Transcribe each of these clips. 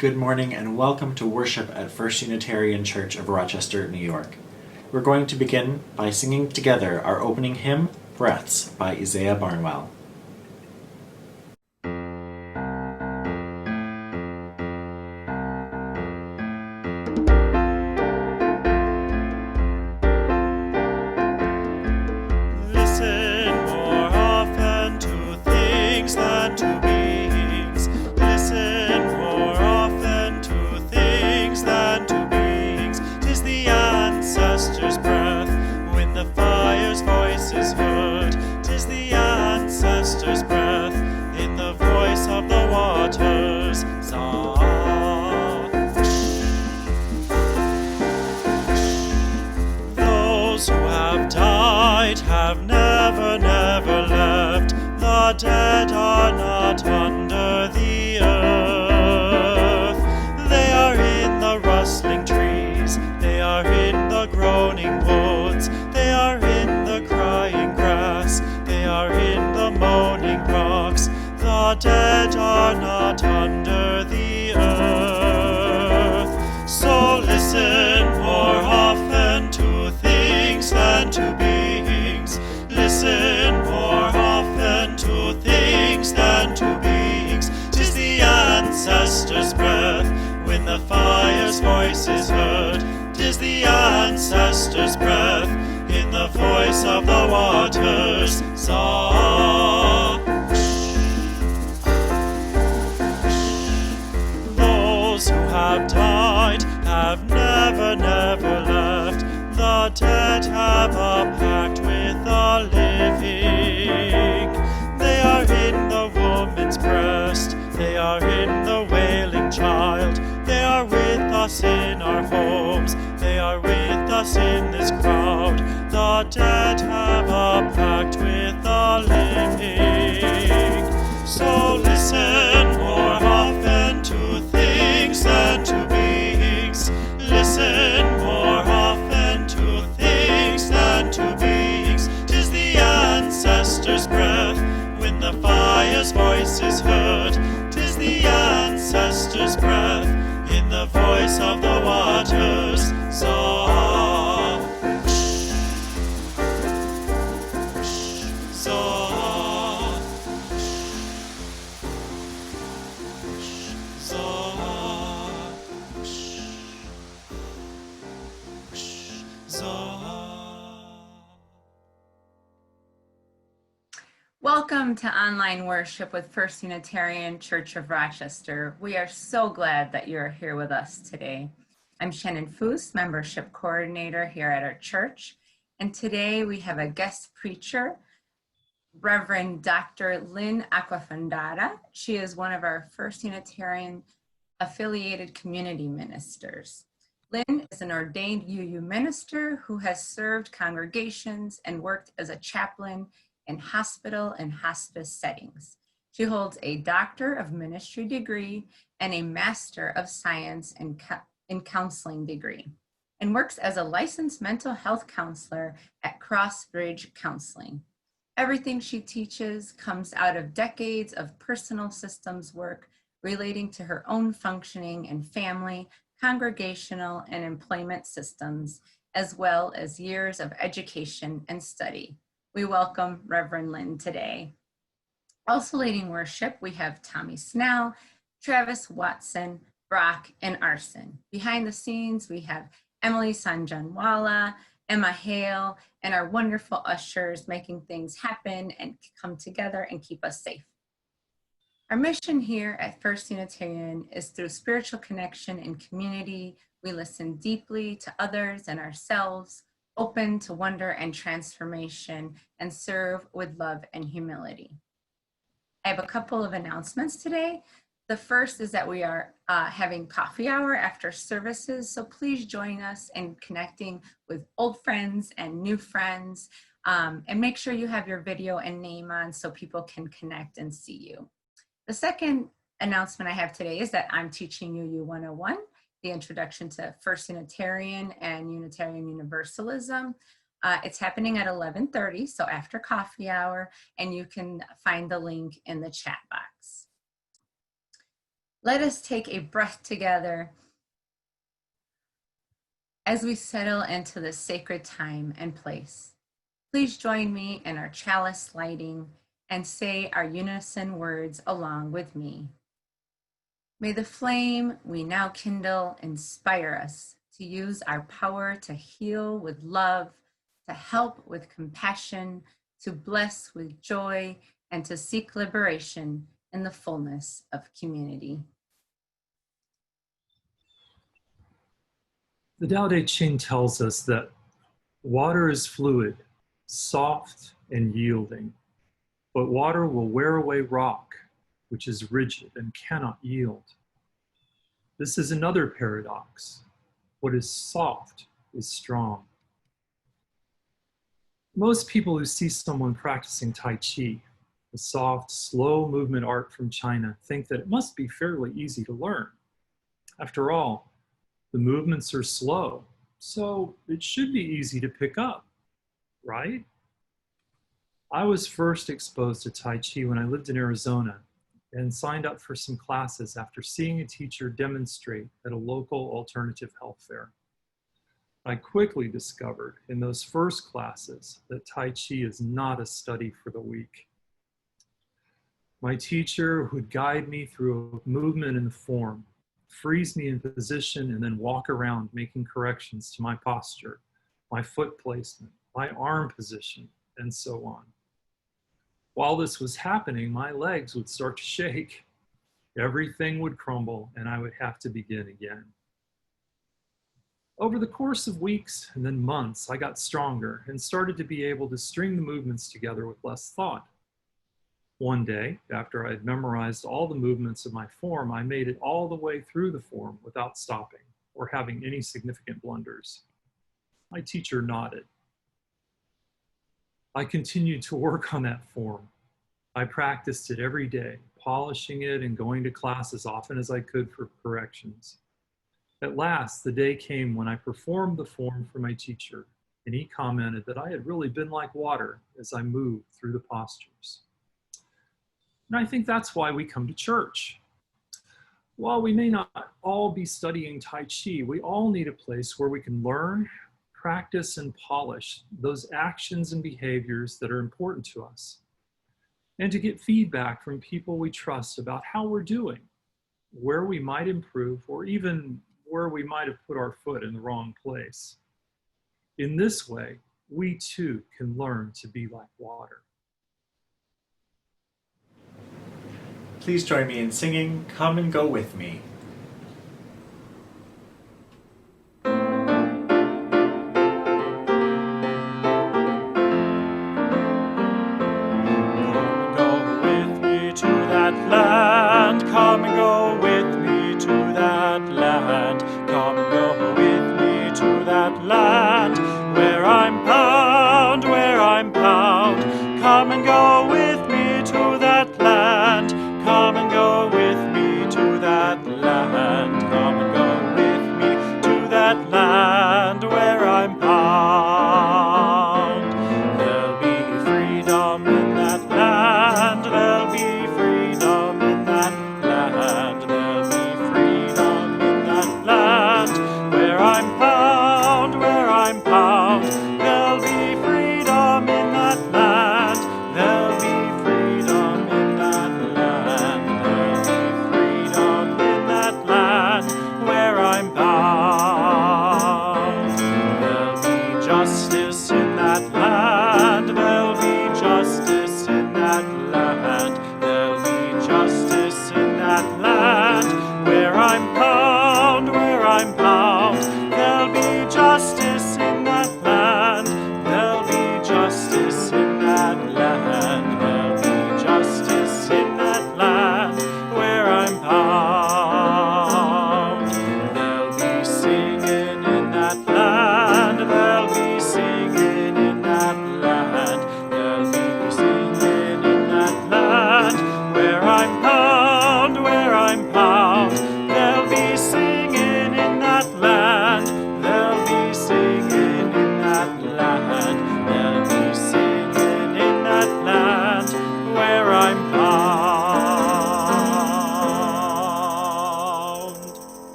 Good morning and welcome to worship at First Unitarian Church of Rochester, New York. We're going to begin by singing together our opening hymn, Breaths, by Isaiah Barnwell. Dead are not under the earth. They are in the rustling trees, they are in the groaning woods, they are in the crying grass, they are in the moaning rocks. The dead are not under the earth. So listen more often to things than to beings. Listen more often to things than to beings. 'Tis the ancestors' breath when the fire's voice is heard. 'Tis the ancestors' breath in the voice of the waters. Those who have died have never left. The dead have a pact with the living. They are in the woman's breast, they are in the wailing child, they are with us in our homes, they are with us in this crowd. The dead have a pact with the living. So listen more often to things than to beings. Listen more often to things than to beings. 'Tis the ancestors' breath when the fire's voice is heard. 'Tis the ancestors' breath in the voice of the waters. Welcome to online worship with First Unitarian Church of Rochester. We are so glad that you're here with us today. I'm Shannan Foos, membership coordinator here at our church. And today we have a guest preacher, Reverend Dr. Lynn Acquafondata. She is one of our First Unitarian affiliated community ministers. Lynn is an ordained UU minister who has served congregations and worked as a chaplain in hospital and hospice settings. She holds a Doctor of Ministry degree and a Master of Science in Counseling degree, and works as a licensed mental health counselor at Crossbridge Counseling. Everything she teaches comes out of decades of personal systems work relating to her own functioning in family, congregational, and employment systems, as well as years of education and study. We welcome Reverend Lynn today. Also leading worship, we have Thommy Snell, Travis Watson, Brock, and Arsen. Behind the scenes, we have Emily Sanjanwala, Emma Hale, and our wonderful ushers making things happen and come together and keep us safe. Our mission here at First Unitarian is through spiritual connection and community. We listen deeply to others and ourselves, open to wonder and transformation, and serve with love and humility. I have a couple of announcements today. The first is that we are having coffee hour after services, so please join us in connecting with old friends and new friends, and make sure you have your video and name on so people can connect and see you. The second announcement I have today is that I'm teaching UU 101. The Introduction to First Unitarian and Unitarian Universalism. It's happening at 11:30, so after coffee hour, and you can find the link in the chat box. Let us take a breath together as we settle into this sacred time and place. Please join me in our chalice lighting and say our unison words along with me. May the flame we now kindle inspire us to use our power to heal with love, to help with compassion, to bless with joy, and to seek liberation in the fullness of community. The Tao-Te-Ching tells us that water is fluid, soft and yielding, but water will wear away rock, which is rigid and cannot yield. This is another paradox. What is soft is strong. Most people who see someone practicing Tai Chi, the soft, slow movement art from China, think that it must be fairly easy to learn. After all, the movements are slow, so it should be easy to pick up, right? I was first exposed to Tai Chi when I lived in Arizona and signed up for some classes after seeing a teacher demonstrate at a local alternative health fair. I quickly discovered in those first classes that Tai Chi is not a study for the weak. My teacher would guide me through a movement in the form, freeze me in position, and then walk around making corrections to my posture, my foot placement, my arm position, and so on. While this was happening, my legs would start to shake. Everything would crumble, and I would have to begin again. Over the course of weeks and then months, I got stronger and started to be able to string the movements together with less thought. One day, after I had memorized all the movements of my form, I made it all the way through the form without stopping or having any significant blunders. My teacher nodded. I continued to work on that form. I practiced it every day, polishing it and going to class as often as I could for corrections. At last, the day came when I performed the form for my teacher, and he commented that I had really been like water as I moved through the postures. And I think that's why we come to church. While we may not all be studying Tai Chi, we all need a place where we can learn, practice, and polish those actions and behaviors that are important to us, and to get feedback from people we trust about how we're doing, where we might improve, or even where we might have put our foot in the wrong place. In this way, we too can learn to be like water. Please join me in singing Come and Go With Me. Come and go with me to that land. Come and go with me to that land. Where I'm bound, where I'm bound. Come and go with me to that land. Come and go with me to that land. Come and go with me to that land where I'm bound. There'll be freedom in that land. There'll be freedom in that land. There'll be freedom in that land where I'm bound, where I'm bound. There'll be freedom in that land. There'll be freedom in that land. There'll be freedom in that land where I'm bound. There'll be justice in that land. There'll be justice in that land. There'll be justice in that land where I'm bound, where I'm bound. There'll be justice in that land. There'll be justice in that land. There'll be justice in that land where I'm bound. There'll be singing in that land. There'll be singing in that land. There'll be singing in that land where I'm bound, where I'm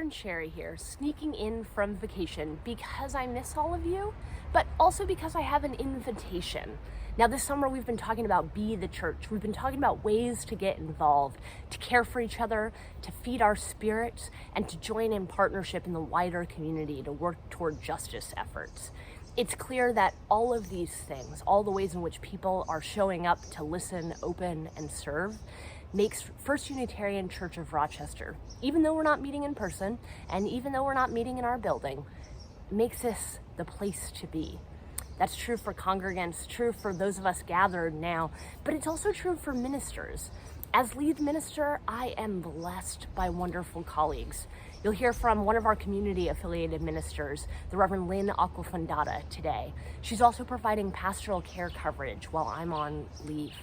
friend Shari here, sneaking in from vacation because I miss all of you, but also because I have an invitation. Now this summer we've been talking about Be the Church. We've been talking about ways to get involved, to care for each other, to feed our spirits, and to join in partnership in the wider community to work toward justice efforts. It's clear that all of these things, all the ways in which people are showing up to listen, open, and serve, makes First Unitarian Church of Rochester, even though we're not meeting in person, and even though we're not meeting in our building, makes this the place to be. That's true for congregants, true for those of us gathered now, but it's also true for ministers. As lead minister, I am blessed by wonderful colleagues. You'll hear from one of our community-affiliated ministers, the Reverend Lynn Acquafondata, today. She's also providing pastoral care coverage while I'm on leave.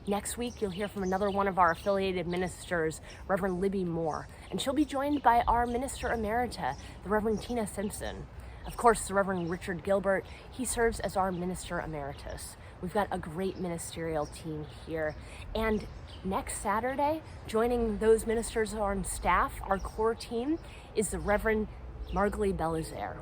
Next week, you'll hear from another one of our affiliated ministers, Reverend Libby Moore, and she'll be joined by our Minister Emerita, the Reverend Tina Simpson. Of course, the Reverend Richard Gilbert, he serves as our Minister Emeritus. We've got a great ministerial team here. And next Saturday, joining those ministers on staff, our core team, is the Reverend Margalie Belizaire.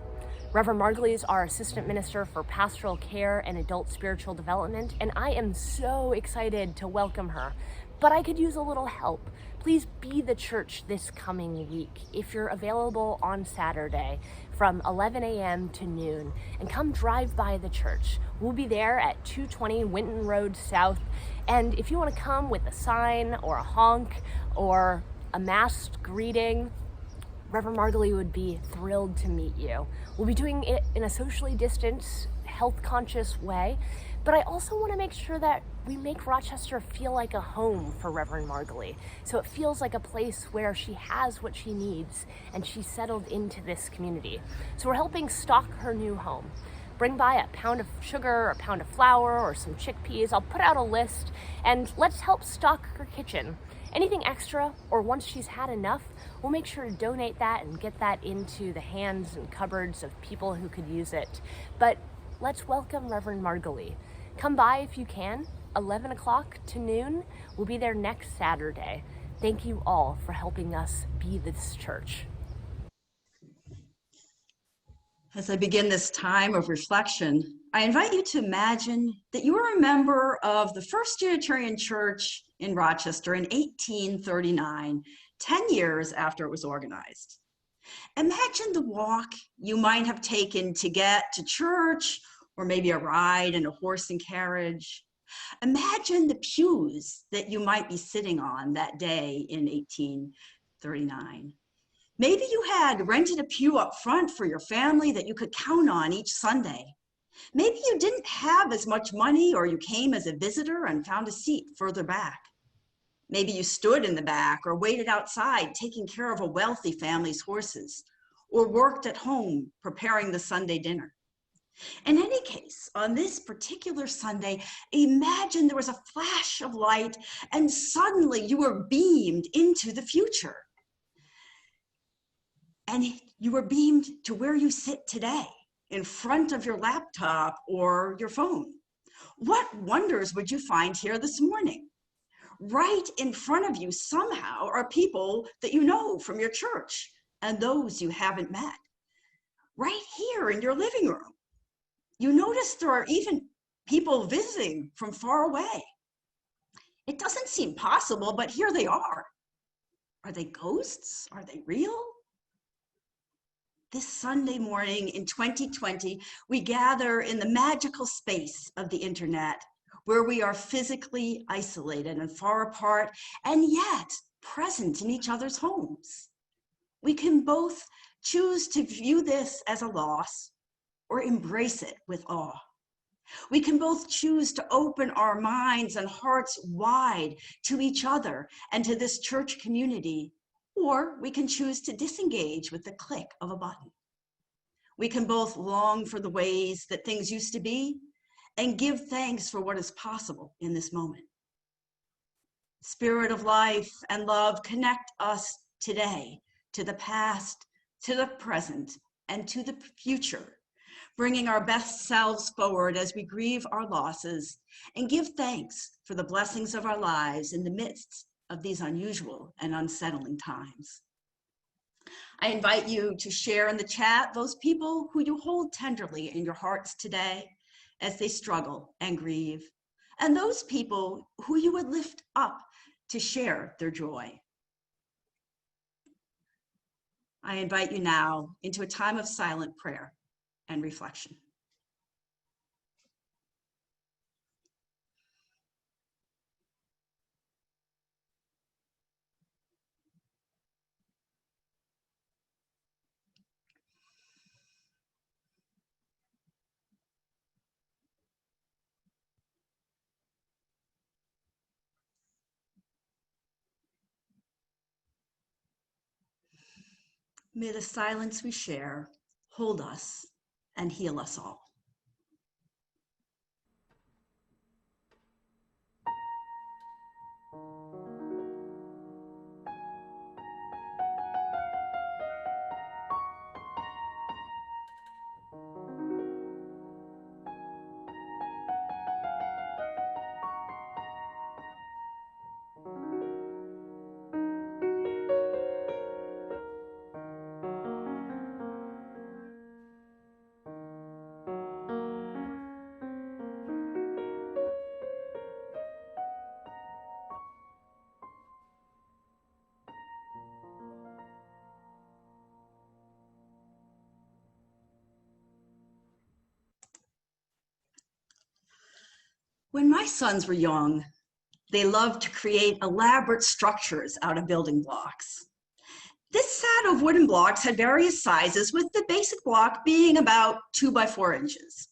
Reverend Margalie is our Assistant Minister for Pastoral Care and Adult Spiritual Development, and I am so excited to welcome her. But I could use a little help. Please be the church this coming week if you're available on Saturday from 11 a.m. to noon, and come drive by the church. We'll be there at 220 Winton Road South, and if you want to come with a sign or a honk or a masked greeting, Reverend Margalie would be thrilled to meet you. We'll be doing it in a socially distanced, health-conscious way, but I also want to make sure that we make Rochester feel like a home for Reverend Margalie, so it feels like a place where she has what she needs and she's settled into this community. So we're helping stock her new home. Bring by a pound of sugar, a pound of flour, or some chickpeas. I'll put out a list, and let's help stock her kitchen. Anything extra, or once she's had enough, we'll make sure to donate that and get that into the hands and cupboards of people who could use it. But let's welcome Reverend Margalie. Come by if you can, 11 o'clock to noon. We'll be there next Saturday. Thank you all for helping us be this church. As I begin this time of reflection, I invite you to imagine that you are a member of the First Unitarian Church in Rochester in 1839, 10 years after it was organized. Imagine the walk you might have taken to get to church, or maybe a ride in a horse and carriage. Imagine the pews that you might be sitting on that day in 1839. Maybe you had rented a pew up front for your family that you could count on each Sunday. Maybe you didn't have as much money, or you came as a visitor and found a seat further back. Maybe you stood in the back or waited outside taking care of a wealthy family's horses, or worked at home preparing the Sunday dinner. In any case, on this particular Sunday, imagine there was a flash of light and suddenly you were beamed into the future. And you were beamed to where you sit today, in front of your laptop or your phone. What wonders would you find here this morning? Right in front of you somehow are people that you know from your church and those you haven't met. Right here in your living room. You notice there are even people visiting from far away. It doesn't seem possible, but here they are. Are they ghosts? Are they real? This Sunday morning in 2020, we gather in the magical space of the internet, where we are physically isolated and far apart, and yet present in each other's homes. We can both choose to view this as a loss or embrace it with awe. We can both choose to open our minds and hearts wide to each other and to this church community, or we can choose to disengage with the click of a button. We can both long for the ways that things used to be and give thanks for what is possible in this moment. Spirit of life and love, connect us today to the past, to the present, and to the future, bringing our best selves forward as we grieve our losses and give thanks for the blessings of our lives in the midst of these unusual and unsettling times. I invite you to share in the chat those people who you hold tenderly in your hearts today as they struggle and grieve, and those people who you would lift up to share their joy. I invite you now into a time of silent prayer and reflection. May the silence we share hold us and heal us all. When my sons were young, they loved to create elaborate structures out of building blocks. This set of wooden blocks had various sizes, with the basic block being about 2 by 4 inches.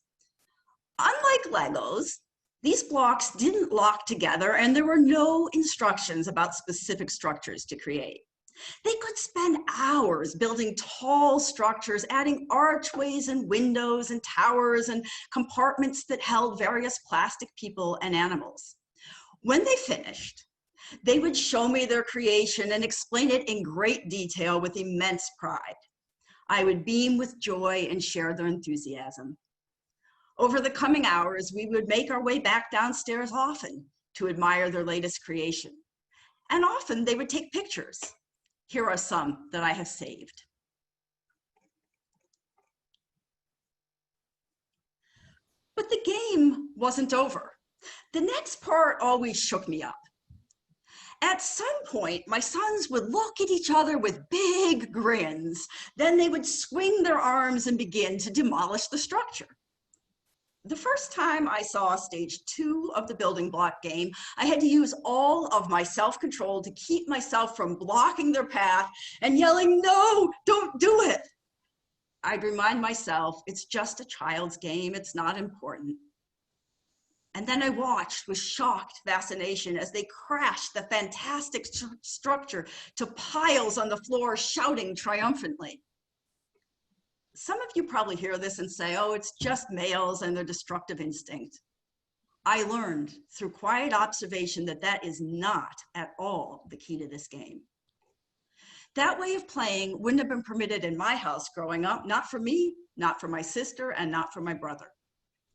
Unlike Legos, these blocks didn't lock together, and there were no instructions about specific structures to create. They could spend hours building tall structures, adding archways and windows and towers and compartments that held various plastic people and animals. When they finished, they would show me their creation and explain it in great detail with immense pride. I would beam with joy and share their enthusiasm. Over the coming hours, we would make our way back downstairs often to admire their latest creation. And often they would take pictures. Here are some that I have saved. But the game wasn't over. The next part always shook me up. At some point, my sons would look at each other with big grins. Then they would swing their arms and begin to demolish the structure. The first time I saw stage 2 of the building block game, I had to use all of my self-control to keep myself from blocking their path and yelling, "No, don't do it." I'd remind myself, it's just a child's game, it's not important. And then I watched with shocked fascination as they crashed the fantastic structure to piles on the floor, shouting triumphantly. Some of you probably hear this and say, oh, it's just males and their destructive instinct. I learned through quiet observation that that is not at all the key to this game. That way of playing wouldn't have been permitted in my house growing up, not for me, not for my sister, and not for my brother.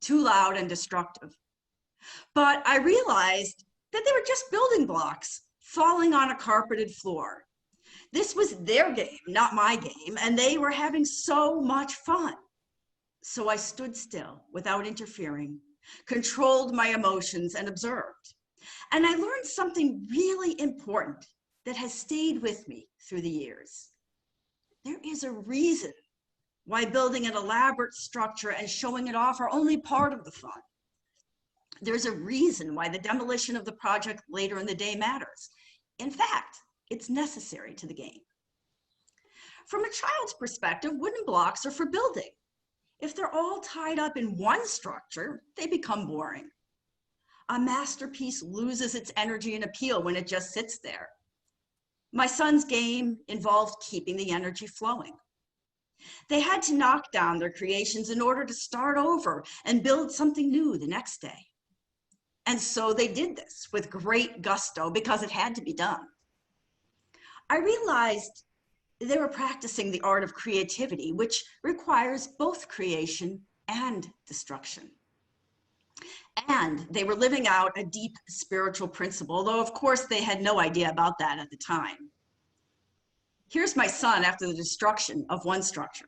Too loud and destructive. But I realized that they were just building blocks falling on a carpeted floor. This was their game, not my game, and they were having so much fun. So I stood still without interfering, controlled my emotions, and observed. And I learned something really important that has stayed with me through the years. There is a reason why building an elaborate structure and showing it off are only part of the fun. There's a reason why the demolition of the project later in the day matters. In fact, it's necessary to the game. From a child's perspective, wooden blocks are for building. If they're all tied up in one structure, they become boring. A masterpiece loses its energy and appeal when it just sits there. My son's game involved keeping the energy flowing. They had to knock down their creations in order to start over and build something new the next day. And so they did this with great gusto because it had to be done. I realized they were practicing the art of creativity, which requires both creation and destruction. And they were living out a deep spiritual principle, though of course they had no idea about that at the time. Here's my son after the destruction of one structure.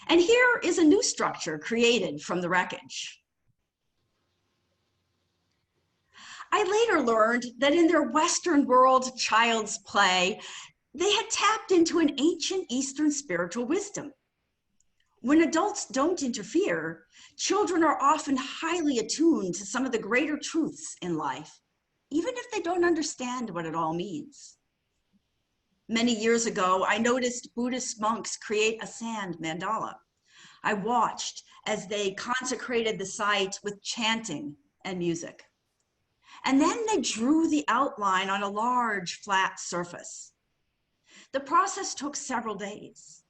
And here is a new structure created from the wreckage. I later learned that in their Western world child's play, they had tapped into an ancient Eastern spiritual wisdom. When adults don't interfere, children are often highly attuned to some of the greater truths in life, even if they don't understand what it all means. Many years ago, I noticed Buddhist monks create a sand mandala. I watched as they consecrated the site with chanting and music. And then they drew the outline on a large, flat surface. The process took several days.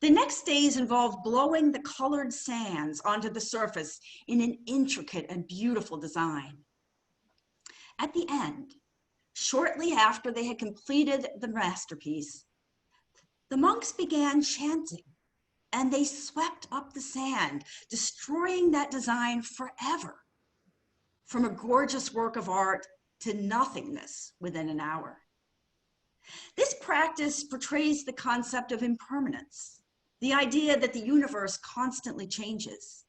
The next days involved blowing the colored sands onto the surface in an intricate and beautiful design. At the end, shortly after they had completed the masterpiece, the monks began chanting, and they swept up the sand, destroying that design forever. From a gorgeous work of art to nothingness within an hour. This practice portrays the concept of impermanence, the idea that the universe constantly changes.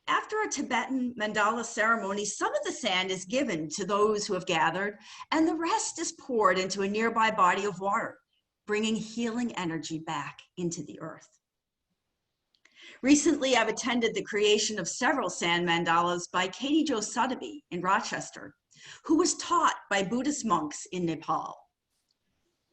After a Tibetan mandala ceremony, some of the sand is given to those who have gathered, and the rest is poured into a nearby body of water, bringing healing energy back into the earth. Recently, I've attended the creation of several sand mandalas by Katie Jo Sotheby in Rochester, who was taught by Buddhist monks in Nepal.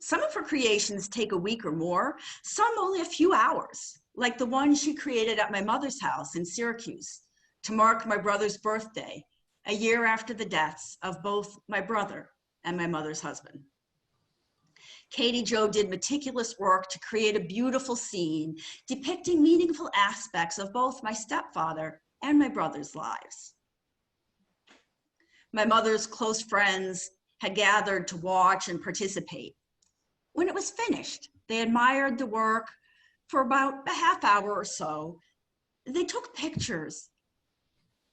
Some of her creations take a week or more, some only a few hours, like the one she created at my mother's house in Syracuse to mark my brother's birthday, a year after the deaths of both my brother and my mother's husband. Katie Jo did meticulous work to create a beautiful scene depicting meaningful aspects of both my stepfather and my brother's lives. My mother's close friends had gathered to watch and participate. When it was finished, they admired the work for about a half hour or so. They took pictures,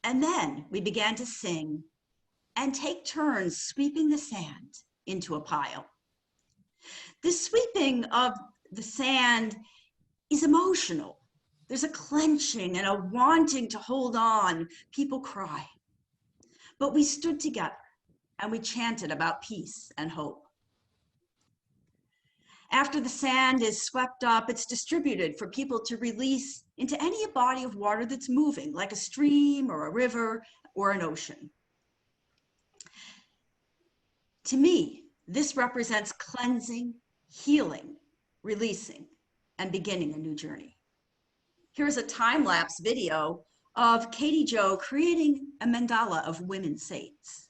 and then we began to sing and take turns sweeping the sand into a pile. The sweeping of the sand is emotional. There's a clenching and a wanting to hold on. People cry. But we stood together and we chanted about peace and hope. After the sand is swept up, it's distributed for people to release into any body of water that's moving, like a stream or a river or an ocean. To me, this represents cleansing, healing, releasing, and beginning a new journey. Here's a time-lapse video of Katie Jo creating a mandala of women saints.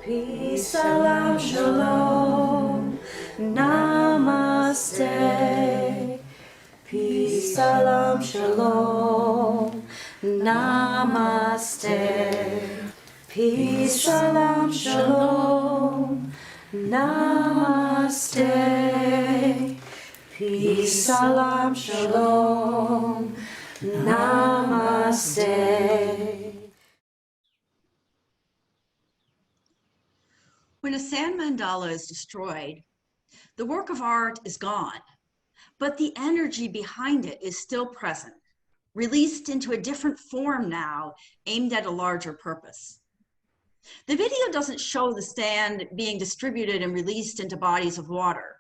Peace, salam, shalom, namaste. Peace, salam, shalom, namaste. Peace, salam, shalom, namaste. Peace, salam, shalom, namaste. When a sand mandala is destroyed, the work of art is gone, but the energy behind it is still present, released into a different form now, aimed at a larger purpose. The video doesn't show the sand being distributed and released into bodies of water,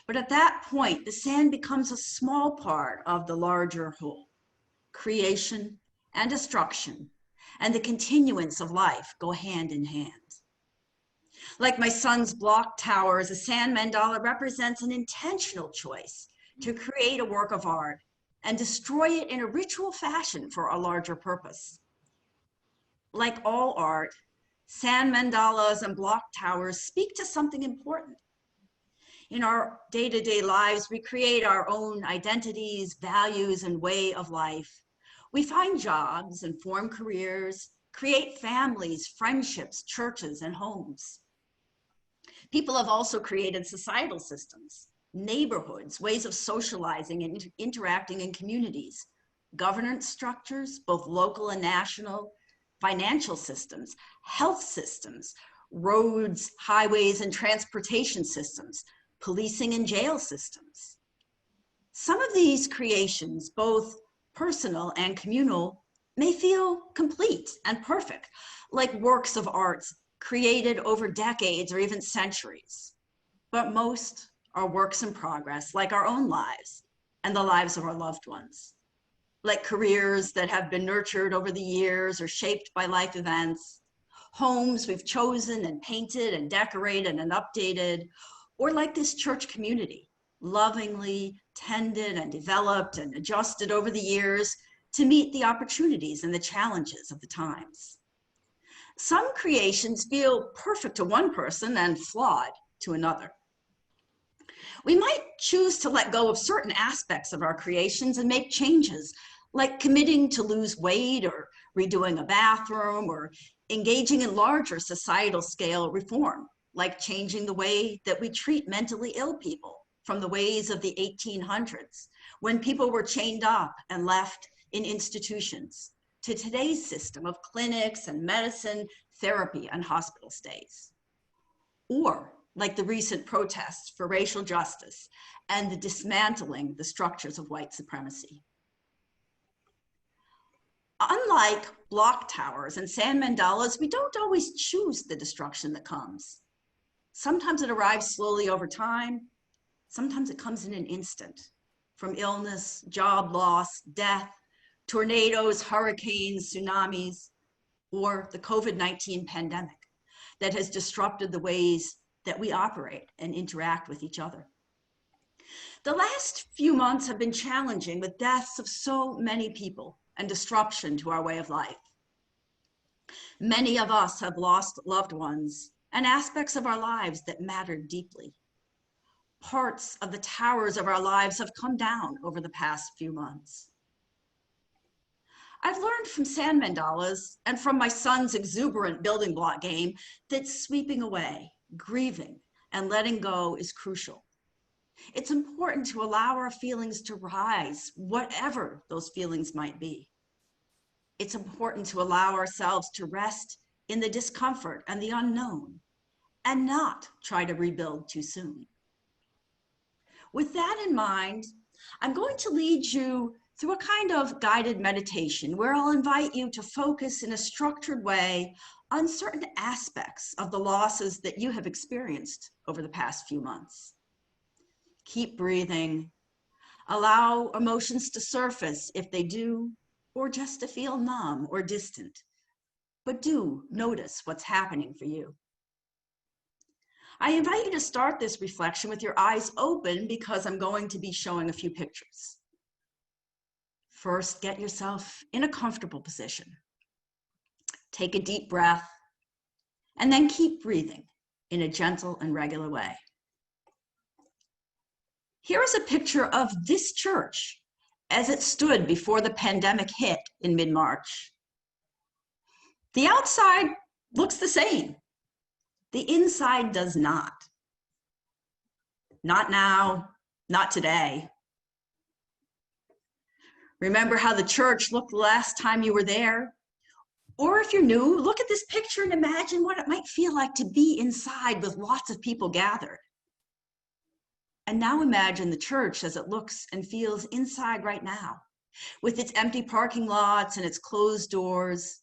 but at that point, the sand becomes a small part of the larger whole. Creation and destruction and the continuance of life go hand in hand. Like my son's block towers, a sand mandala represents an intentional choice to create a work of art and destroy it in a ritual fashion for a larger purpose. Like all art, sand mandalas and block towers speak to something important. In our day-to-day lives, we create our own identities, values, and way of life. We find jobs and form careers, create families, friendships, churches, and homes. People have also created societal systems, neighborhoods, ways of socializing and interacting in communities, governance structures, both local and national, financial systems, health systems, roads, highways, and transportation systems, policing and jail systems. Some of these creations, both personal and communal, may feel complete and perfect, like works of art created over decades or even centuries. But most are works in progress, like our own lives and the lives of our loved ones, like careers that have been nurtured over the years or shaped by life events, homes we've chosen and painted and decorated and updated, or like this church community, lovingly tended and developed and adjusted over the years to meet the opportunities and the challenges of the times. Some creations feel perfect to one person and flawed to another. We might choose to let go of certain aspects of our creations and make changes, like committing to lose weight or redoing a bathroom or engaging in larger societal scale reform, like changing the way that we treat mentally ill people from the ways of the 1800s, when people were chained up and left in institutions, to today's system of clinics and medicine, therapy, and hospital stays. Or like the recent protests for racial justice and the dismantling the structures of white supremacy. Unlike block towers and sand mandalas, we don't always choose the destruction that comes. Sometimes it arrives slowly over time. Sometimes it comes in an instant, from illness, job loss, death, tornadoes, hurricanes, tsunamis, or the COVID-19 pandemic that has disrupted the ways that we operate and interact with each other. The last few months have been challenging with deaths of so many people and disruption to our way of life. Many of us have lost loved ones and aspects of our lives that mattered deeply. Parts of the towers of our lives have come down over the past few months. I've learned from sand mandalas and from my son's exuberant building block game that sweeping away, grieving, and letting go is crucial. It's important to allow our feelings to rise, whatever those feelings might be. It's important to allow ourselves to rest in the discomfort and the unknown, and not try to rebuild too soon. With that in mind, I'm going to lead you through a kind of guided meditation where I'll invite you to focus in a structured way on certain aspects of the losses that you have experienced over the past few months. Keep breathing. Allow emotions to surface if they do, or just to feel numb or distant. But do notice what's happening for you. I invite you to start this reflection with your eyes open because I'm going to be showing a few pictures. First, get yourself in a comfortable position. Take a deep breath, and then keep breathing in a gentle and regular way. Here is a picture of this church as it stood before the pandemic hit in mid-March. The outside looks the same. The inside does not. Not now, not today. Remember how the church looked the last time you were there? Or if you're new, look at this picture and imagine what it might feel like to be inside with lots of people gathered. And now imagine the church as it looks and feels inside right now, with its empty parking lots and its closed doors.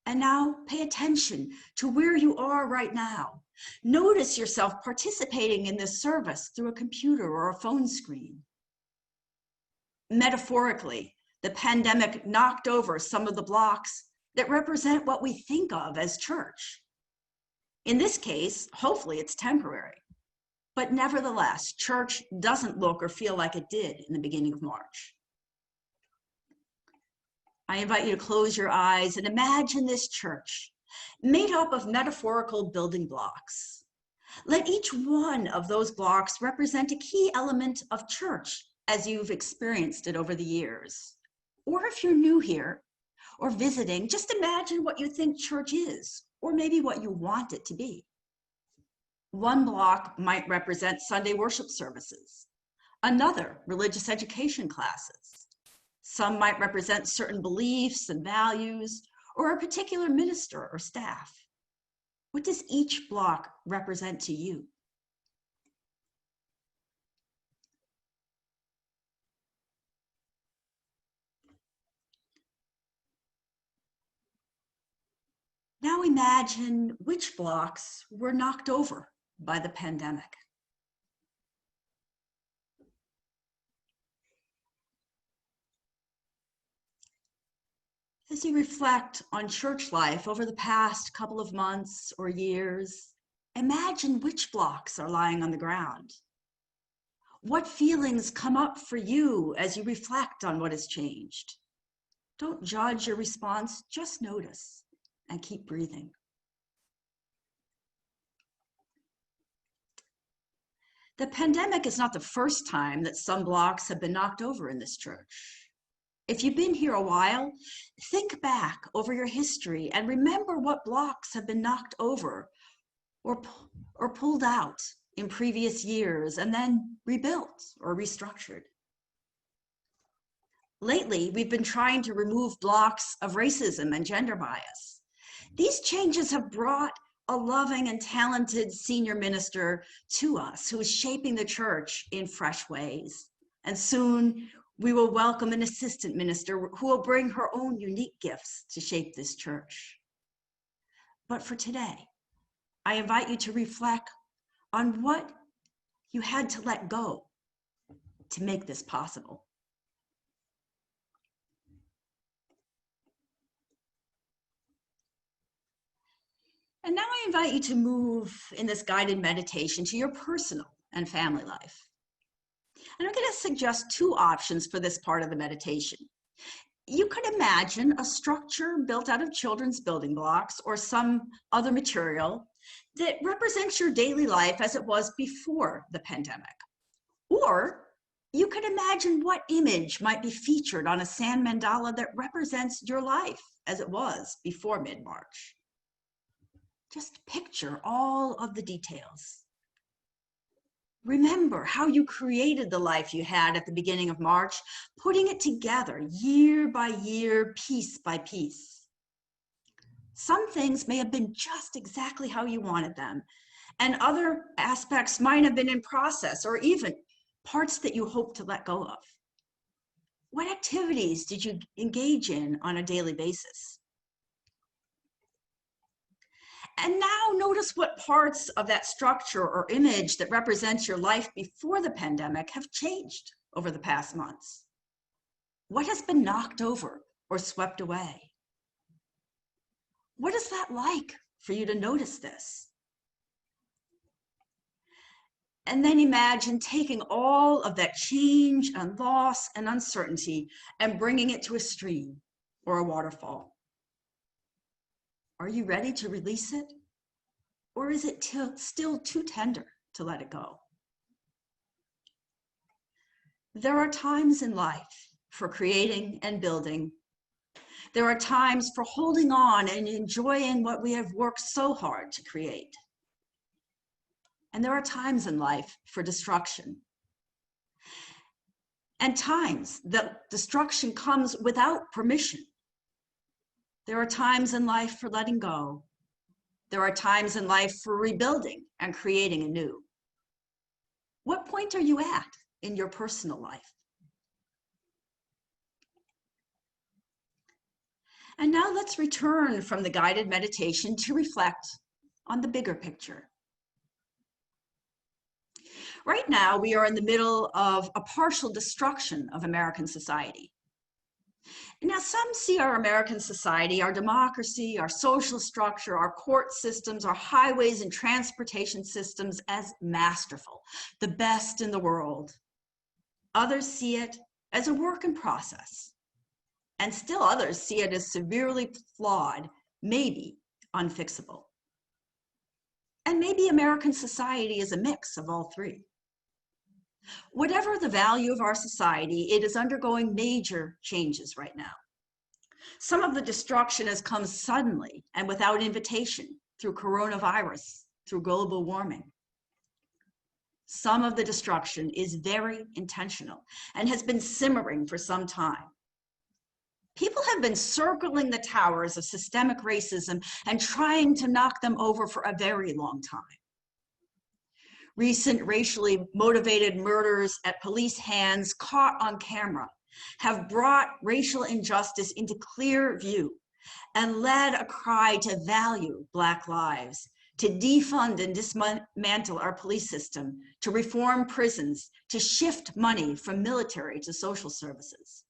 And now pay attention to where you are right now. Notice yourself participating in this service through a computer or a phone screen. Metaphorically, the pandemic knocked over some of the blocks that represent what we think of as church. In this case, hopefully it's temporary. But nevertheless, church doesn't look or feel like it did in the beginning of March. I invite you to close your eyes and imagine this church made up of metaphorical building blocks. Let each one of those blocks represent a key element of church as you've experienced it over the years. Or if you're new here or visiting, just imagine what you think church is, or maybe what you want it to be. One block might represent Sunday worship services, another religious education classes. Some might represent certain beliefs and values, or a particular minister or staff. What does each block represent to you? Now imagine which blocks were knocked over by the pandemic. As you reflect on church life over the past couple of months or years, imagine which blocks are lying on the ground. What feelings come up for you as you reflect on what has changed? Don't judge your response, just notice and keep breathing. The pandemic is not the first time that some blocks have been knocked over in this church. If you've been here a while, think back over your history and remember what blocks have been knocked over or pulled out in previous years and then rebuilt or restructured. Lately, we've been trying to remove blocks of racism and gender bias. These changes have brought a loving and talented senior minister to us who is shaping the church in fresh ways. And soon we will welcome an assistant minister who will bring her own unique gifts to shape this church. But for today, I invite you to reflect on what you had to let go to make this possible. And now I invite you to move in this guided meditation to your personal and family life. And I'm going to suggest two options for this part of the meditation. You could imagine a structure built out of children's building blocks or some other material that represents your daily life as it was before the pandemic. Or you could imagine what image might be featured on a sand mandala that represents your life as it was before mid-March. Just picture all of the details. Remember how you created the life you had at the beginning of March, putting it together year by year, piece by piece. Some things may have been just exactly how you wanted them, and other aspects might have been in process or even parts that you hope to let go of. What activities did you engage in on a daily basis? And now notice what parts of that structure or image that represents your life before the pandemic have changed over the past months. What has been knocked over or swept away? What is that like for you to notice this? And then imagine taking all of that change and loss and uncertainty and bringing it to a stream or a waterfall. Are you ready to release it? Or is it still too tender to let it go? There are times in life for creating and building. There are times for holding on and enjoying what we have worked so hard to create. And there are times in life for destruction. And times that destruction comes without permission There are times in life for letting go. There are times in life for rebuilding and creating anew. What point are you at in your personal life? And now let's return from the guided meditation to reflect on the bigger picture. Right now, we are in the middle of a partial destruction of American society. Now, some see our American society, our democracy, our social structure, our court systems, our highways and transportation systems as masterful, the best in the world. Others see it as a work in process. And still others see it as severely flawed, maybe unfixable. And maybe American society is a mix of all three. Whatever the value of our society, it is undergoing major changes right now. Some of the destruction has come suddenly and without invitation through coronavirus, through global warming. Some of the destruction is very intentional and has been simmering for some time. People have been circling the towers of systemic racism and trying to knock them over for a very long time. Recent racially motivated murders at police hands caught on camera have brought racial injustice into clear view and led a cry to value Black lives, to defund and dismantle our police system, to reform prisons, to shift money from military to social services.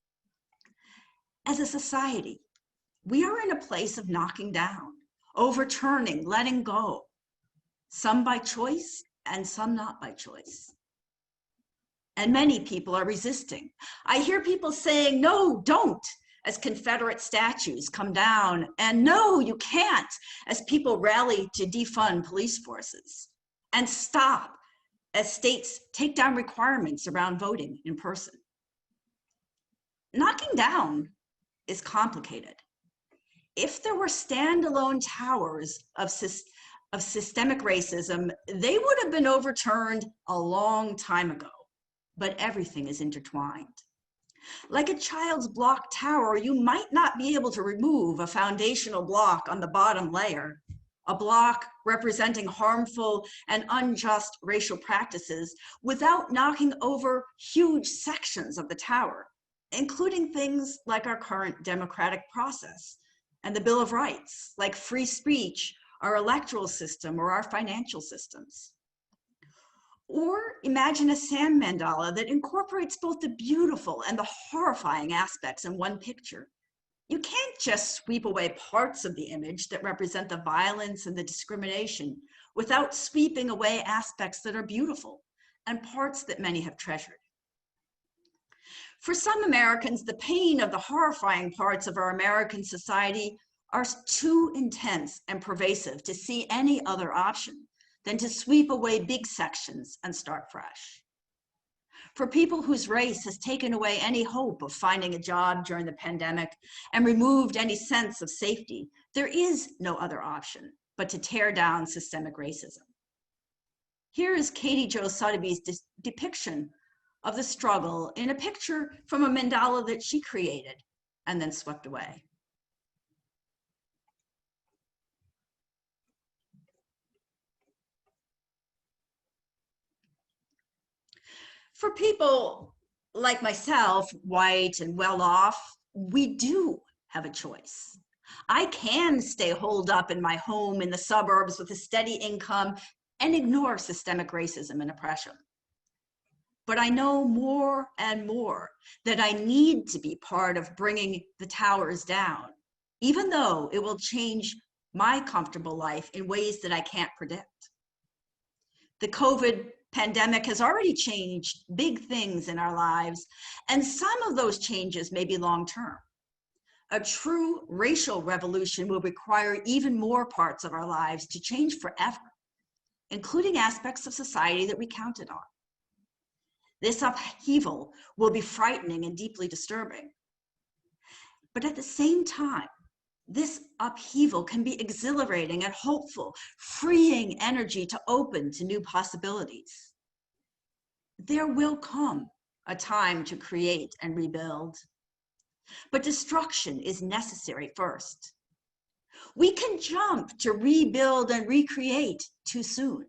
As a society, we are in a place of knocking down, overturning, letting go, some by choice and some not by choice. And many people are resisting. I hear people saying, no, don't, as Confederate statues come down, and no, you can't, as people rally to defund police forces, and stop, as states take down requirements around voting in person. Knocking down is complicated. If there were standalone towers of systemic racism, they would have been overturned a long time ago, but everything is intertwined. Like a child's block tower, you might not be able to remove a foundational block on the bottom layer, a block representing harmful and unjust racial practices, without knocking over huge sections of the tower, including things like our current democratic process and the Bill of Rights, like free speech, our electoral system, or our financial systems. Or imagine a sand mandala that incorporates both the beautiful and the horrifying aspects in one picture. You can't just sweep away parts of the image that represent the violence and the discrimination without sweeping away aspects that are beautiful and parts that many have treasured. For some Americans, the pain of the horrifying parts of our American society are too intense and pervasive to see any other option than to sweep away big sections and start fresh. For people whose race has taken away any hope of finding a job during the pandemic and removed any sense of safety, there is no other option but to tear down systemic racism. Here is Katie Jo Sotheby's depiction of the struggle in a picture from a mandala that she created and then swept away. For people like myself, white and well-off, we do have a choice. I can stay holed up in my home in the suburbs with a steady income and ignore systemic racism and oppression. But I know more and more that I need to be part of bringing the towers down, even though it will change my comfortable life in ways that I can't predict. The COVID pandemic has already changed big things in our lives, and some of those changes may be long-term. A true racial revolution will require even more parts of our lives to change forever, including aspects of society that we counted on. This upheaval will be frightening and deeply disturbing. But at the same time, this upheaval can be exhilarating and hopeful, freeing energy to open to new possibilities. There will come a time to create and rebuild, but destruction is necessary first. We can jump to rebuild and recreate too soon.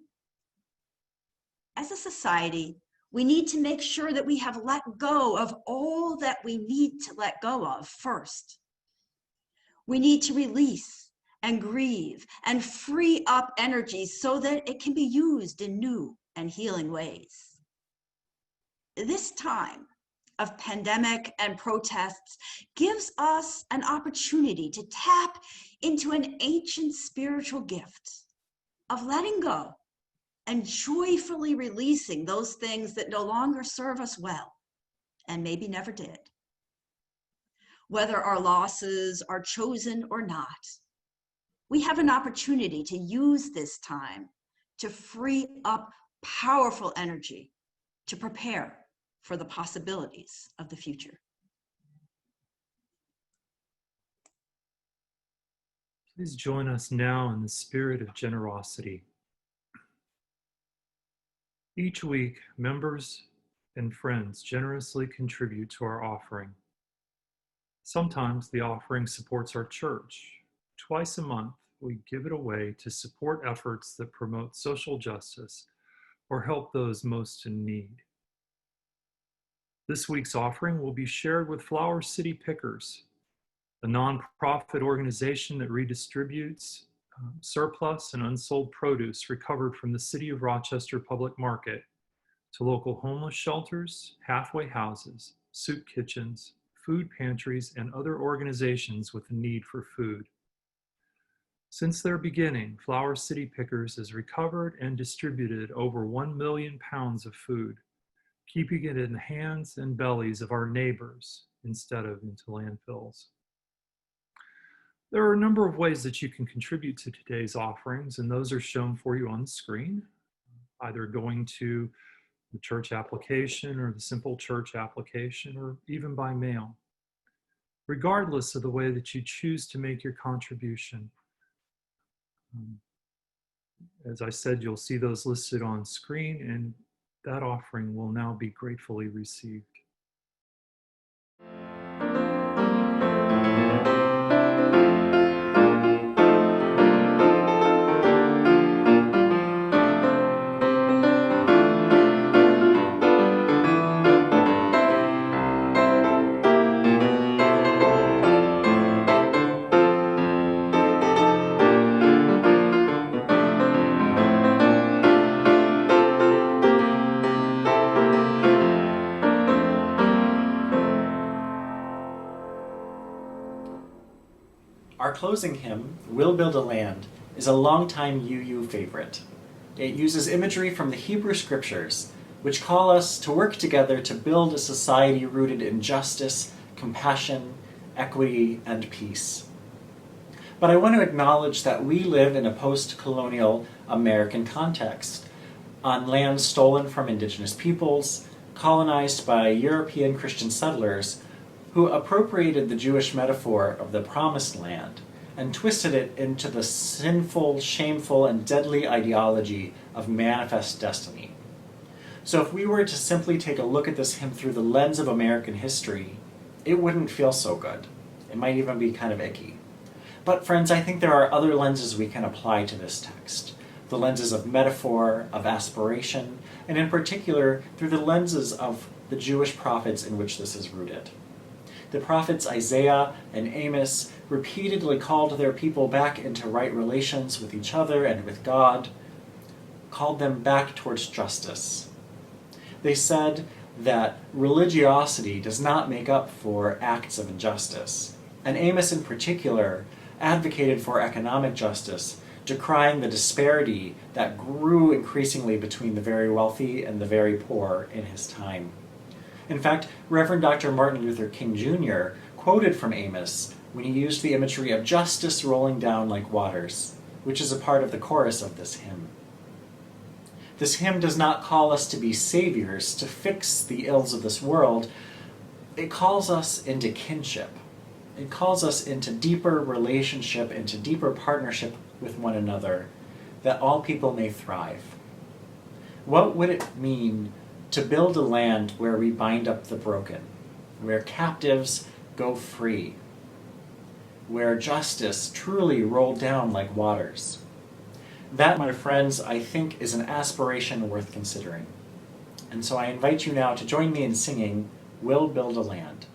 As a society, we need to make sure that we have let go of all that we need to let go of first. We need to release and grieve and free up energy so that it can be used in new and healing ways. This time of pandemic and protests gives us an opportunity to tap into an ancient spiritual gift of letting go and joyfully releasing those things that no longer serve us well and maybe never did. Whether our losses are chosen or not, we have an opportunity to use this time to free up powerful energy to prepare for the possibilities of the future. Please join us now in the spirit of generosity. Each week, members and friends generously contribute to our offering. Sometimes the offering supports our church. Twice a month, we give it away to support efforts that promote social justice or help those most in need. This week's offering will be shared with Flower City Pickers, a nonprofit organization that redistributes surplus and unsold produce recovered from the City of Rochester Public Market to local homeless shelters, halfway houses, soup kitchens, food pantries, and other organizations with a need for food. Since their beginning, Flower City Pickers has recovered and distributed over 1 million pounds of food, keeping it in the hands and bellies of our neighbors instead of into landfills. There are a number of ways that you can contribute to today's offerings, and those are shown for you on the screen, either going to the church application or the simple church application, or even by mail. Regardless of the way that you choose to make your contribution, as I said, you'll see those listed on screen, and that offering will now be gratefully received. Our closing hymn, We'll Build a Land, is a longtime UU favorite. It uses imagery from the Hebrew Scriptures, which call us to work together to build a society rooted in justice, compassion, equity, and peace. But I want to acknowledge that we live in a post-colonial American context, on land stolen from indigenous peoples, colonized by European Christian settlers, who appropriated the Jewish metaphor of the promised land and twisted it into the sinful, shameful, and deadly ideology of manifest destiny. So if we were to simply take a look at this hymn through the lens of American history, it wouldn't feel so good. It might even be kind of icky. But friends, I think there are other lenses we can apply to this text. The lenses of metaphor, of aspiration, and in particular, through the lenses of the Jewish prophets in which this is rooted. The prophets Isaiah and Amos repeatedly called their people back into right relations with each other and with God, called them back towards justice. They said that religiosity does not make up for acts of injustice, and Amos in particular advocated for economic justice, decrying the disparity that grew increasingly between the very wealthy and the very poor in his time. In fact, Reverend Dr. Martin Luther King Jr. quoted from Amos when he used the imagery of justice rolling down like waters, which is a part of the chorus of this hymn. This hymn does not call us to be saviors, to fix the ills of this world. It calls us into kinship. It calls us into deeper relationship, into deeper partnership with one another, that all people may thrive. What would it mean to build a land where we bind up the broken, where captives go free? where justice truly rolled down like waters. That, my friends, I think is an aspiration worth considering. And so I invite you now to join me in singing, We'll Build a Land.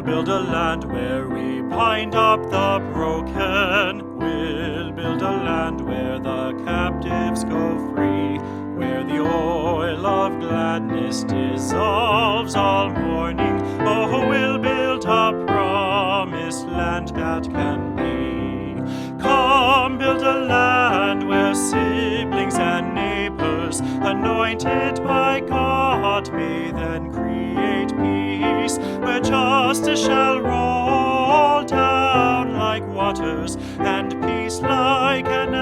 Build a land where we bind up the broken. We'll build a land where the captives go free, where the oil of gladness dissolves all mourning. Oh, we'll build a promised land that can be. Come, build a land where siblings and neighbors, anointed by God, may then create peace, where justice shall roll down like waters, and peace like an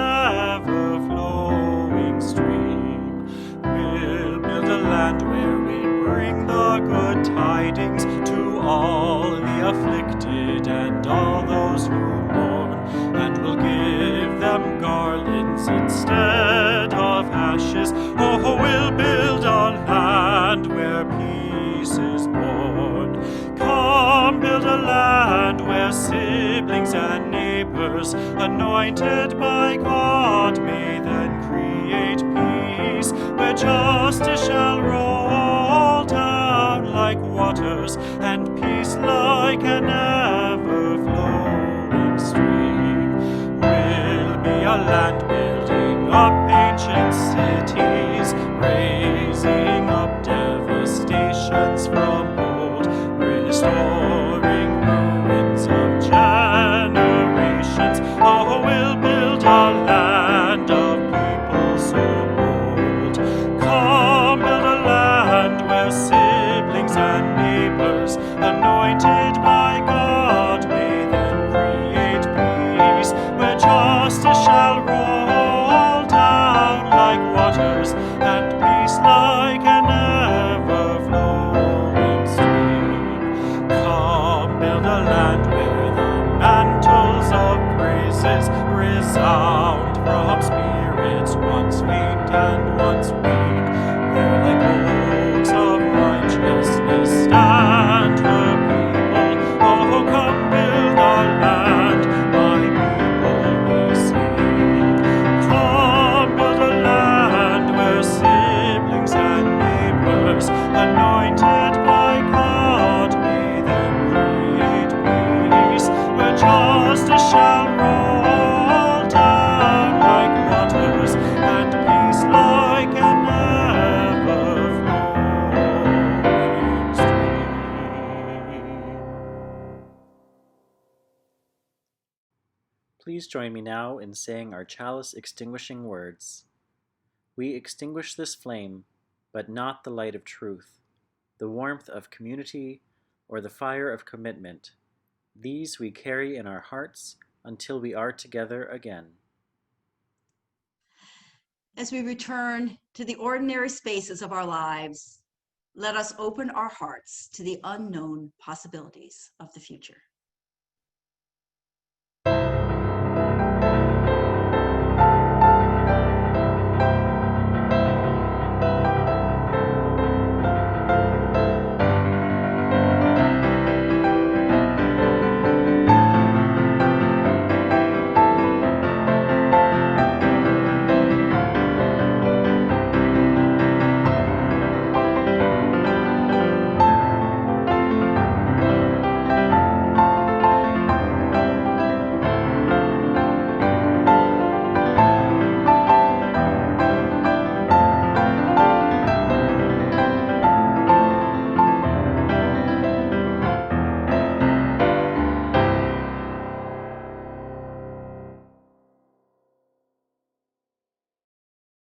ever-flowing stream. We'll build a land where we bring the good tidings to all the afflicted and all those who mourn, and we'll give them garlands instead of ashes. Oh, we'll build a land where peace is born. Come, build a land where siblings and neighbors, anointed by God, may then create peace, where justice shall roll down like waters, and peace like an ever-flowing stream. We'll be a land building up ancient cities, raising up devastations from old, restoring ruins of generations. Oh, we'll build a land of people so bold. Come, build a land where siblings and neighbors, anointed by God, may then create peace, where justice shall roll down like waters, and peace like an ever-flowing stream. Come, build a land where the mantles of praises resound from spirits once faint and once weak, where like oaks of righteousness stand the people. Oh, come build a land, my people we seek. Come build a land where siblings and neighbors, anointed by God, may then create peace, where justice shall roll down like waters, and peace like an ever-flowing stream. Please join me now in saying our chalice extinguishing words. We extinguish this flame, but not the light of truth, the warmth of community, or the fire of commitment. These we carry in our hearts until we are together again. As we return to the ordinary spaces of our lives, let us open our hearts to the unknown possibilities of the future.